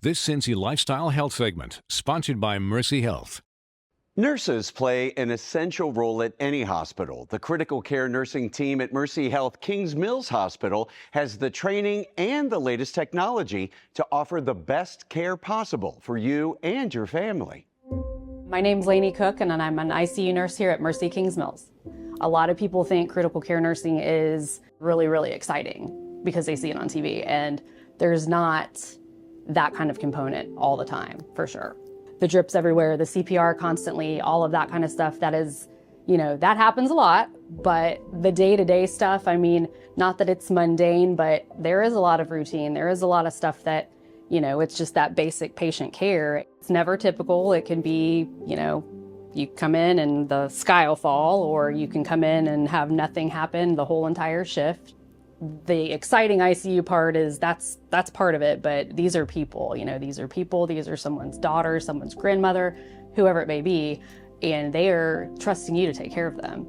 This Cincy Lifestyle Health segment, sponsored by Mercy Health. Nurses play an essential role at any hospital. The critical care nursing team at Mercy Health Kings Mills Hospital has the training and the latest technology to offer the best care possible for you and your family. My name's Lainey Cook, and I'm an ICU nurse here at Mercy Kings Mills. A lot of people think critical care nursing is really, really exciting because they see it on TV, and there's not that kind of component all the time, for sure. The drips everywhere, the CPR constantly, all of that kind of stuff, that is, that happens a lot. But the day-to-day stuff, I mean, not that it's mundane, but there is a lot of routine. There is a lot of stuff that, it's just that basic patient care. It's never typical. It can be, you come in and the sky will fall, or you can come in and have nothing happen the whole entire shift. The exciting ICU part is that's part of it, but these are people, these are someone's daughter, someone's grandmother, whoever it may be, and they are trusting you to take care of them.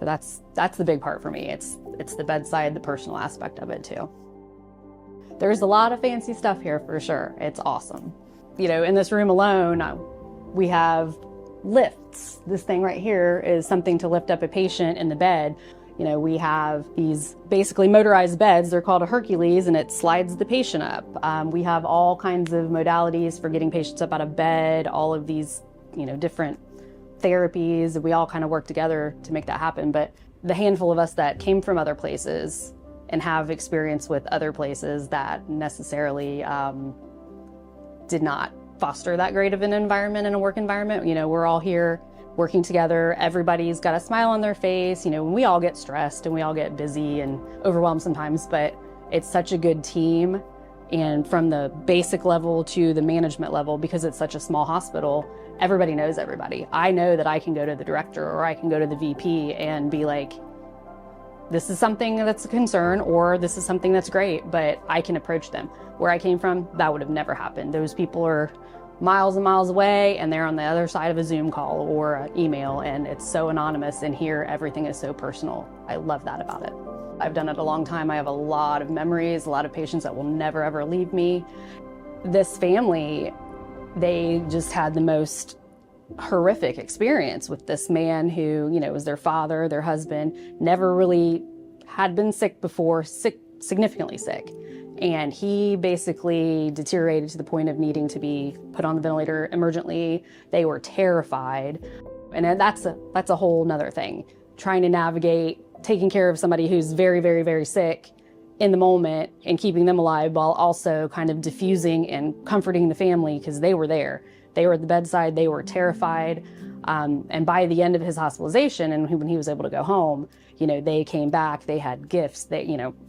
So that's the big part for me. It's the bedside, the personal aspect of it too. There's a lot of fancy stuff here for sure. It's awesome. In this room alone, we have lifts. This thing right here is something to lift up a patient in the bed. We have these basically motorized beds. They're called a Hercules, and it slides the patient up. We have all kinds of modalities for getting patients up out of bed, all of these, different therapies. We all kind of work together to make that happen. But the handful of us that came from other places and have experience with other places that necessarily did not foster that great of an environment and a work environment, we're all here working together. Everybody's got a smile on their face. We all get stressed and we all get busy and overwhelmed sometimes, but it's such a good team. And from the basic level to the management level, because it's such a small hospital, everybody knows everybody. I know that I can go to the director or I can go to the VP and be like, this is something that's a concern, or this is something that's great, but I can approach them. Where I came from, that would have never happened. Those people are miles and miles away, and they're on the other side of a Zoom call or an email, and it's so anonymous, and here everything is so personal. I love that about it. I've done it a long time. I have a lot of memories, a lot of patients that will never ever leave me. This family, they just had the most horrific experience with this man who, was their father, their husband, never really had been sick before, significantly sick. And he basically deteriorated to the point of needing to be put on the ventilator emergently. They were terrified. And that's a whole nother thing. Trying to navigate taking care of somebody who's very, very, very sick in the moment and keeping them alive, while also kind of diffusing and comforting the family, because they were there. They were at the bedside, they were terrified. And by the end of his hospitalization, and when he was able to go home, they came back, they had gifts,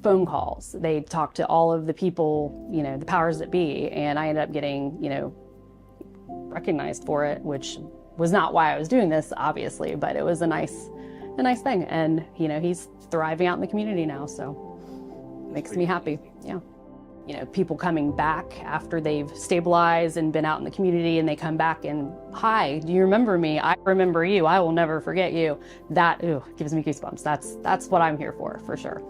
phone calls. They talked to all of the people, the powers that be, and I ended up getting, recognized for it, which was not why I was doing this, obviously, but it was a nice thing. And, he's thriving out in the community now, so it makes me happy, yeah. People coming back after they've stabilized and been out in the community, and they come back and, hi, do you remember me? I remember you. I will never forget you. That gives me goosebumps. That's what I'm here for sure.